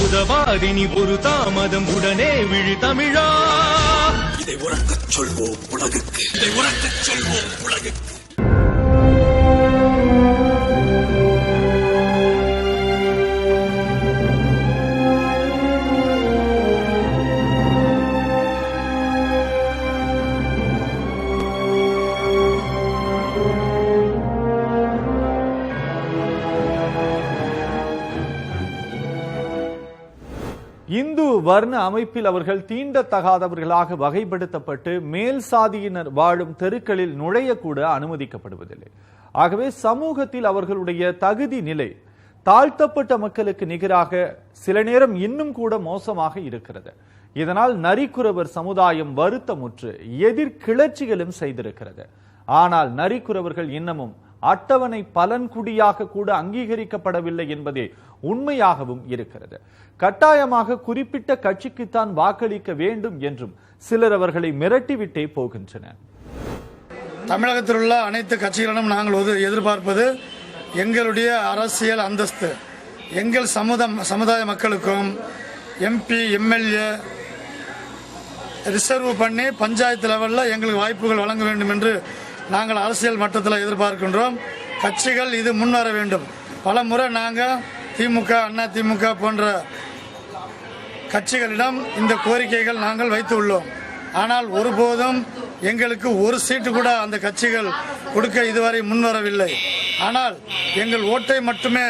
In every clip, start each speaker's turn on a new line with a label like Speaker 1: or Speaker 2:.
Speaker 1: உதவாதினி ஒரு தாமதம் உடனே விழி தமிழா.
Speaker 2: இதை உறக்கச் சொல்வோம் உலகுக்கு, இதை உறக்கச் சொல்வோம் உலகுக்கு.
Speaker 3: இந்து வர்ண அமைப்பில் அவர்கள் தீண்டத்தகாதவர்களாக வகைப்படுத்தப்பட்டு மேல் சாதியினர் வாழும் தெருக்களில் நுழையக்கூட அனுமதிக்கப்படுவதில்லை. ஆகவே சமூகத்தில் அவர்களுடைய தகுதி நிலை தாழ்த்தப்பட்ட மக்களுக்கு நிகராக சில நேரம் இன்னும் கூட மோசமாக இருக்கிறது. இதனால் நரிக்குறவர் சமுதாயம் வருத்தமுற்று எதிர்கிளர்ச்சிகளும் செய்திருக்கிறது. ஆனால் நரிக்குறவர்கள் இன்னமும் அட்டவணை பலன்குடியாக கூட அங்கீகரிக்கப்படவில்லை என்பதே உண்மையாகவும் இருக்கிறது. கட்டாயமாக குறிப்பிட்ட கட்சிக்குத்தான் வாக்களிக்க வேண்டும் என்றும் சிலர் அவர்களை மிரட்டிவிட்டே போகின்றனர்.
Speaker 4: தமிழகத்தில் உள்ள அனைத்து கட்சிகளிடம் நாங்கள் எதிர்பார்ப்பது எங்களுடைய அரசியல் அந்தஸ்து. எங்கள் சமுதாய மக்களுக்கும் எம்பி எம்எல்ஏ ரிசர்வ் பண்ணி பஞ்சாயத்து லெவலில் எங்களுக்கு வாய்ப்புகள் வழங்க வேண்டும் என்று நாங்கள் அரசியல் மட்டத்தில் எதிர்பார்க்கின்றோம். கட்சிகள் இது முன்வர வேண்டும். பல முறை நாங்கள் திமுக அண்ணா திமுக போன்ற கட்சிகளிடம் இந்த கோரிக்கைகள் நாங்கள் வைத்து உள்ளோம். ஆனால் ஒருபோதும் எங்களுக்கு ஒரு சீட்டு கூட அந்த கட்சிகள் கொடுக்க இதுவரை முன்வரவில்லை. ஆனால் எங்கள் ஓட்டை மட்டுமே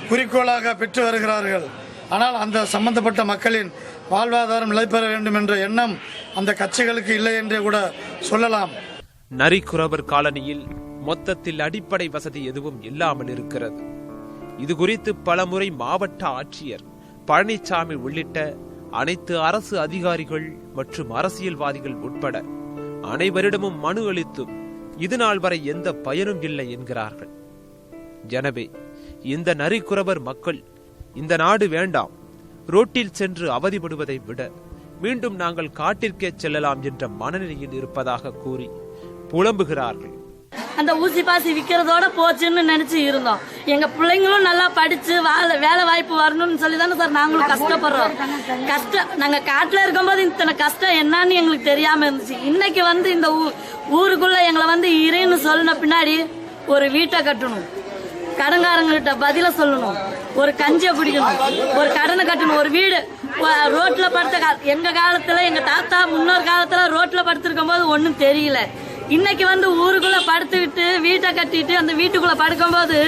Speaker 4: குறிக்கோளாக பெற்று வருகிறார்கள். ஆனால் அந்த சம்பந்தப்பட்ட மக்களின் வாழ்வாதாரம் நிலைபெற வேண்டும் என்ற எண்ணம் அந்த கட்சிகளுக்கு இல்லை என்றே கூட சொல்லலாம்.
Speaker 5: நரிக்குறவர் காலனியில் மொத்தத்தில் அடிப்படை வசதி எதுவும் இல்லாமல் இருக்கிறது. இது குறித்து பலமுறை மாவட்ட ஆட்சியர் பழனிசாமி உள்ளிட்ட அனைத்து அரசு அதிகாரிகள் மற்றும் அரசியல்வாதிகள் உட்பட அனைவரிடமும் மனு அளித்தும் இதுநாள் வரை எந்த பயனும் இல்லை என்கிறார்கள். எனவே இந்த நரிக்குறவர் மக்கள் இந்த நாடு வேண்டாம், ரோட்டில் சென்று அவதிப்படுவதை விட மீண்டும் நாங்கள் காட்டிற்கே செல்லலாம் என்ற மனநிலையில் இருப்பதாக கூறி புலம்புகிறார்கள்.
Speaker 6: அந்த ஊசி பாசி விற்கிறதோட போச்சுன்னு நினைச்சு இருந்தோம். எங்க பிள்ளைங்களும் நல்லா படிச்சு வேலை வாய்ப்பு வரணும்னு சொல்லி தானே சார் நாங்களும் கஷ்டப்படுறோம். நாங்க காட்டுல இருக்கும்போது இத்தனை கஷ்டம் என்னன்னு எங்களுக்கு தெரியாம இருந்துச்சு. இன்னைக்கு இந்த ஊருக்குள்ள எங்களை இருன்னு சொன்ன பின்னாடி ஒரு வீட்டை கட்டணும், கடன்காரங்கிட்ட பதில சொல்லணும், ஒரு கஞ்சியை பிடிக்கணும், ஒரு கடனை கட்டணும், ஒரு வீடு ரோட்ல படுத்த எங்க காலத்துல எங்க தாத்தா முன்னொரு காலத்துல ரோட்ல படுத்திருக்கும் போது ஒன்னும் தெரியல. இன்னைக்கு ஊருக்குள்ள படுத்துக்கிட்டு வீட்டை கட்டிட்டு அந்த வீட்டுக்குள்ள படுக்கும்போது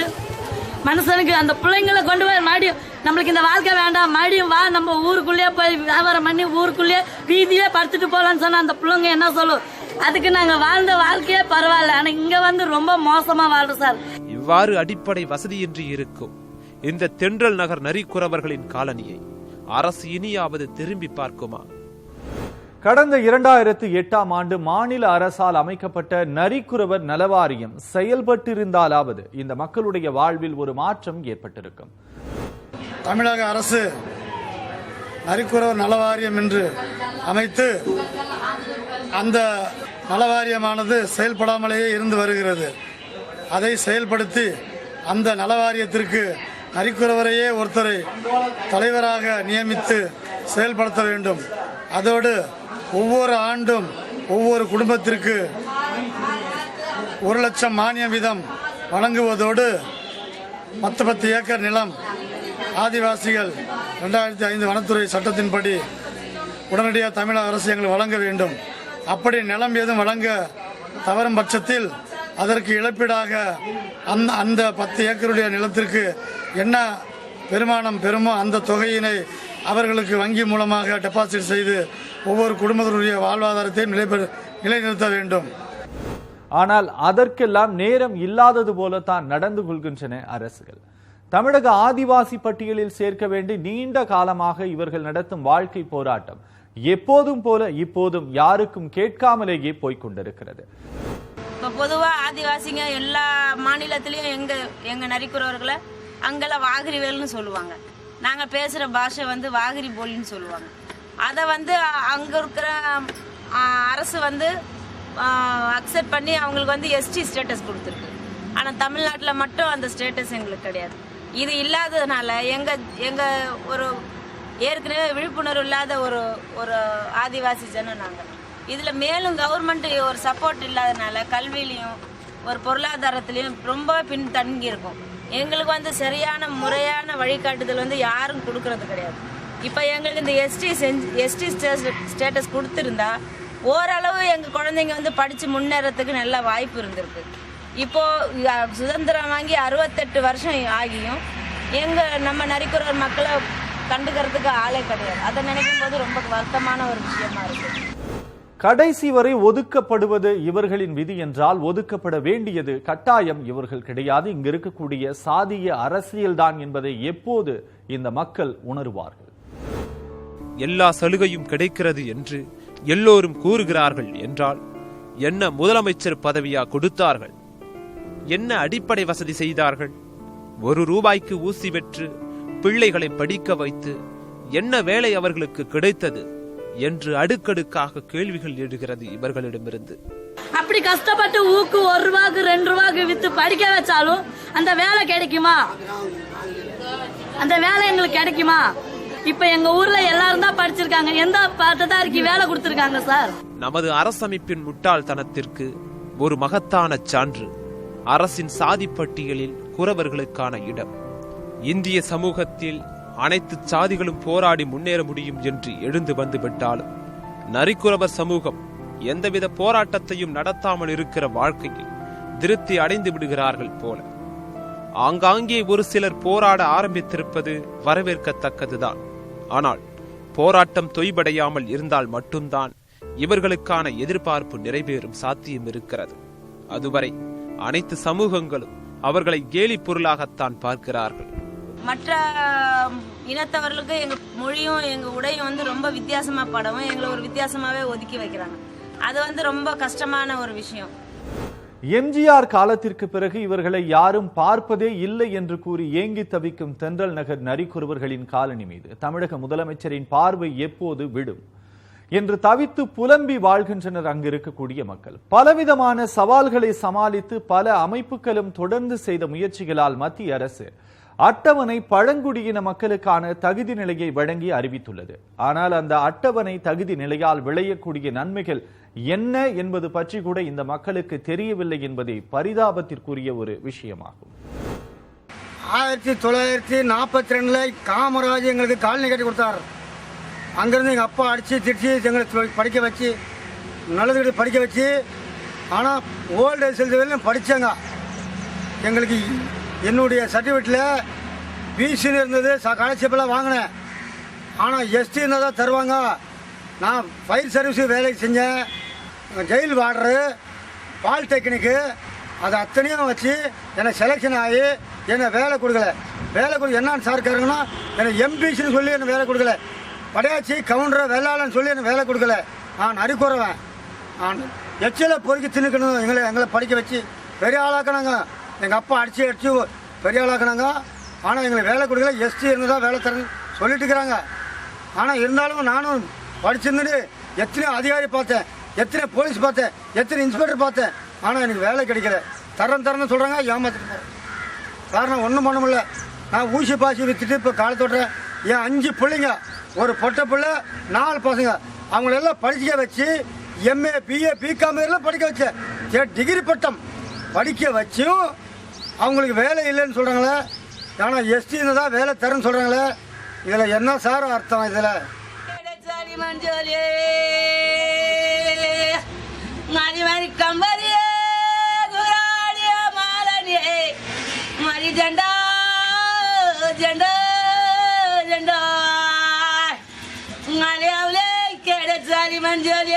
Speaker 6: மனுஷனுக்கு அந்த பிள்ளைங்களை கொண்டு போய் மறுபடியும் நம்மளுக்கு இந்த வாழ்க்கை வேண்டாம், மறுபடியும் வா நம்ம ஊருக்குள்ளேயே போய் வியாபாரம் பண்ணி ஊருக்குள்ளேயே வீதியிலே படுத்துட்டு போலான்னு சொன்னா அந்த பிள்ளைங்க என்ன சொல்லும்? அதுக்கு நாங்க வாழ்ந்த வாழ்க்கையே பரவாயில்ல, ஆனா இங்க ரொம்ப மோசமா வாழ்றோம் சார்.
Speaker 5: இவ்வாறு அடிப்படை வசதியின்றி இருக்கும் இந்த தென்றல் நகர் நரிக்குறவர்களின் காலனியை அரசு இனியாவது திரும்பி பார்க்குமா?
Speaker 3: கடந்த 2008ஆம் ஆண்டு மாநில அரசால் அமைக்கப்பட்ட நரிக்குறவர் நலவாரியம் செயல்பட்டிருந்தாலாவது இந்த மக்களுடைய வாழ்வில் ஒரு மாற்றம் ஏற்பட்டிருக்கும்.
Speaker 4: தமிழக அரசு நரிக்குறவர் நலவாரியம் என்று அமைத்து அந்த நலவாரியமானது செயல்படாமலேயே இருந்து வருகிறது. அதை செயல்படுத்தி அந்த நலவாரியத்திற்கு நரிக்குறவரையே ஒருத்தரை தலைவராக நியமித்து செயல்படுத்த வேண்டும். அதோடு ஒவ்வொரு ஆண்டும் ஒவ்வொரு குடும்பத்திற்கு 1 லட்சம் மானியம் வீதம் வழங்குவதோடு 10 ஏக்கர் நிலம் ஆதிவாசிகள் 2005 வனத்துறை சட்டத்தின்படி உடனடியாக தமிழக அரசு எங்களுக்கு வழங்க வேண்டும். அப்படி நிலம் ஏதும் வழங்க தவறும் பட்சத்தில் அதற்கு இழப்பீடாக அந்த 10 ஏக்கருடைய நிலத்திற்கு என்ன பெருமானம் பெறுமோ அந்த தொகையினை அவர்களுக்கு வங்கி மூலமாக டெபாசிட் செய்து ஒவ்வொரு குடும்பத்தினுடைய வாழ்வாதாரத்தையும் நிலைநிறுத்த வேண்டும்.
Speaker 3: ஆனால் அதற்கெல்லாம் நேரம் இல்லாதது போலத்தான் நடந்து கொள்கின்றன அரசுகள். தமிழக ஆதிவாசி பட்டியலில் சேர்க்க வேண்டி நீண்ட காலமாக இவர்கள் நடத்தும் வாழ்க்கை போராட்டம் எப்போதும் போல இப்போதும் யாருக்கும் கேட்காமலேயே போய்கொண்டிருக்கிறது.
Speaker 7: பொதுவா ஆதிவாசிங்க எல்லா மாநிலத்திலயும் எங்க நரிக்குறவர்களை அங்கெல்லாம் வாகிரிவேல்னு சொல்லுவாங்க. நாங்க பேசுற பாஷை வாகிரி போலின்னு சொல்லுவாங்க. அதை அங்க இருக்கிற அரசு அக்செப்ட் பண்ணி அவங்களுக்கு எஸ்டி ஸ்டேட்டஸ் கொடுத்துருக்கு. ஆனா தமிழ்நாட்டில் மட்டும் அந்த ஸ்டேட்டஸ் எங்களுக்கு கிடையாது. இது இல்லாததுனால எங்க ஒரு ஏற்கனவே விழிப்புணர்வு இல்லாத ஒரு ஒரு ஆதிவாசி ஜனம் நாங்கள். இதில் மேலும் கவர்மெண்ட் ஒரு சப்போர்ட் இல்லாதனால கல்வியிலையும் ஒரு பொருளாதாரத்திலையும் ரொம்ப பின்தங்கி இருக்கும். எங்களுக்கு வந்து சரியான முறையான வழிகாட்டுதல் வந்து யாரும் கொடுக்கறது கிடையாது. இப்போ எங்களுக்கு இந்த எஸ்டி ஸ்டேட்டஸ் கொடுத்துருந்தா ஓரளவு எங்கள் குழந்தைங்க வந்து படித்து முன்னேறத்துக்கு நல்ல வாய்ப்பு இருந்திருக்கு. இப்போது சுதந்திரம் வாங்கி 68 வருஷம் ஆகியும் நம்ம நரிக்குறவர் மக்களை கண்டுக்கிறதுக்கு ஆளே கிடையாது. அதை நினைக்கும் போது ரொம்ப வருத்தமான ஒரு விஷயமா இருக்கு.
Speaker 3: கடைசி வரை ஒதுக்கப்படுவது இவர்களின் விதி என்றால் ஒதுக்கப்பட வேண்டியது கட்டாயம் இவர்கள் கிடையாது. இங்கு இருக்கக்கூடிய சாதிய அரசியல்தான் என்பதை எப்போது இந்த மக்கள் உணருவார்கள்?
Speaker 5: எல்லா சலுகையும் கிடைக்கிறது என்று எல்லோரும் கூறுகிறார்கள் என்றால் என்ன முதலமைச்சர் பதவியா கொடுத்தார்கள்? என்ன அடிப்படை வசதி செய்தார்கள்? ₹1 ஊசி பெற்று பிள்ளைகளை படிக்க வைத்து என்ன வேலை அவர்களுக்கு கிடைத்தது என்று அடுக்கடுக்காக கேள்விகள் எழுகிறது இவர்களிடமிருந்து.
Speaker 6: அப்படி கஷ்டப்பட்டு ஊக்கு ₹1 ₹2 வித்து படிக்க வச்சாலும் அந்த வேலை கிடைக்குமா? அந்த வேலை எங்களுக்கு கிடைக்குமா? இப்ப எங்க ஊர்ல எல்லாரும் தான் படிச்சிருக்காங்க. எந்த பட்டதாரிக்கு வேலை கொடுத்திருக்காங்க சார்?
Speaker 5: நமது அரசமைப்பின் முட்டாள்தனத்திற்கு ஒரு மகத்தான சான்று அரசின் சாதி பட்டியலில் குறவர்களுக்கான இடம். இந்திய சமூகத்தில் அனைத்து சாதிகளும் போராடி முன்னேற முடியும் என்று எழுந்து வந்து விட்டாலும் நரிக்குறவர் சமூகம் எந்தவித போராட்டத்தையும் நடத்தாமல் இருக்கிற வாழ்க்கையில் திருப்தி அடைந்து விடுகிறார்கள் போல. ஆங்காங்கே ஒரு சிலர் போராட ஆரம்பித்திருப்பது வரவேற்கத்தக்கதுதான். ஆனால் போராட்டம் தொய்வடையாமல் இருந்தால் மட்டும்தான் இவர்களுக்கான எதிர்பார்ப்பு நிறைவேறும் சாத்தியம் இருக்கிறது. அதுவரை அனைத்து சமூகங்களும் அவர்களை கேலி பொருளாகத்தான் பார்க்கிறார்கள்.
Speaker 7: மற்ற இனத்தவர்களுக்கு எங்க மொழியும் எங்க உடையும் வந்து ரொம்ப வித்தியாசமா படவும் எங்களை ஒரு வித்தியாசமாவே ஒதுக்கி வைக்கிறாங்க. அது வந்து ரொம்ப கஷ்டமான ஒரு விஷயம்.
Speaker 3: எம்ஜிஆர் காலத்திற்கு பிறகு இவர்களை யாரும் பார்ப்பதே இல்லை என்று கூறி ஏங்கி தவிக்கும் தென்றல் நகர் நரிக்குறவர்களின் காலனி மீது தமிழக முதலமைச்சரின் பார்வை எப்போது விடும் என்று தவித்து புலம்பி வாழ்கின்றனர் அங்கு இருக்கக்கூடிய மக்கள். பலவிதமான சவால்களை சமாளித்து பல அமைப்புகளும் தொடர்ந்து செய்த முயற்சிகளால் மத்திய அரசு அட்டவணை பழங்குடியின மக்களுக்கான தகுதி நிலையை வழங்கி அறிவித்துள்ளது. ஆனால் அந்த அட்டவணை தகுதி நிலையால் விளையக்கூடிய நன்மைகள் என்ன என்பது பற்றி கூட இந்த மக்களுக்கு தெரியவில்லை என்பதே பரிதாபத்திற்குரிய ஒரு விஷயமாகும்.
Speaker 4: 1942 காமராஜ் எங்களுக்கு காலனி கட்டி கொடுத்தார். அங்கிருந்து எங்கள் அப்பா அடித்து திரிச்சு எங்களை படிக்க வச்சு நல்லது படிக்க வச்சு. ஆனால் ஓல்டு ஏஜ் செலுத்த படித்தாங்க. எங்களுக்கு என்னுடைய சர்டிஃபிகேட்டில் பிசின்னு இருந்தது, ஸ்காலர்ஷிப்பெல்லாம் வாங்கினேன். ஆனால் எஸ்டி இருந்தால் தான் தருவாங்க. நான் ஃபயர் சர்வீஸு வேலைக்கு செஞ்சேன், ஜெயில் வார்டரு, பாலிடெக்னிக்கு, அதை அத்தனையும் வச்சு என்னை செலெக்ஷன் ஆகி என்னை வேலை கொடுக்கல. வேலை கொடுக்க என்னன்னு சார் இருக்காருங்கன்னா என்னை எம்பிசின்னு சொல்லி என்னை வேலை கொடுக்கல. படையாச்சி கவுண்டர் வெள்ளாளன்னு சொல்லி என்னை வேலை கொடுக்கல. நான் நரிக்குறவன். நான் எச்சில பொறுக்கி தின்னுக்கணும். எங்களை படிக்க வச்சு பெரிய ஆளாக்கினாங்க. எங்கள் அப்பா அடித்து பெரிய ஆளாக்குனாங்க. ஆனால் எங்களுக்கு வேலை கொடுக்கல. எஸ்டி இருந்து தான் வேலை தரேன்னு சொல்லிட்டு இருக்கிறாங்க. ஆனால் இருந்தாலும் நானும் படிச்சிருந்துட்டு எத்தனையோ அதிகாரி பார்த்தேன், எத்தனை போலீஸ் பார்த்தேன், எத்தனை இன்ஸ்பெக்டர் பார்த்தேன். ஆனால் எனக்கு வேலை கிடைக்கல. தரேன்னு சொல்கிறாங்க, ஏமாற்றிட்டு போகிறேன். காரணம் ஒன்றும் பண்ண முடியல. நான் ஊசி பாசி விற்றுட்டு இப்போ காலத்தோட்டுறேன். என் 5 பிள்ளைங்க, ஒரு பொட்டை பிள்ளை, 4 பசங்க, அவங்களெல்லாம் படிக்க வச்சு எம்ஏ பிஏ பிகாம் எல்லாம் படிக்க வச்சேன். டிகிரி பட்டம் படிக்க வச்சும் அவங்களுக்கு வேலை இல்லைன்னு சொல்கிறாங்களே. ஆனால் எஸ்டின்னு தான் வேலை தரேன்னு சொல்கிறாங்களே. இதில் என்ன சார் அர்த்தம்? இதில்
Speaker 7: ஜெண்டா ஜெண்டா ஜெண்டா கிடைச்சாலி மஞ்சள்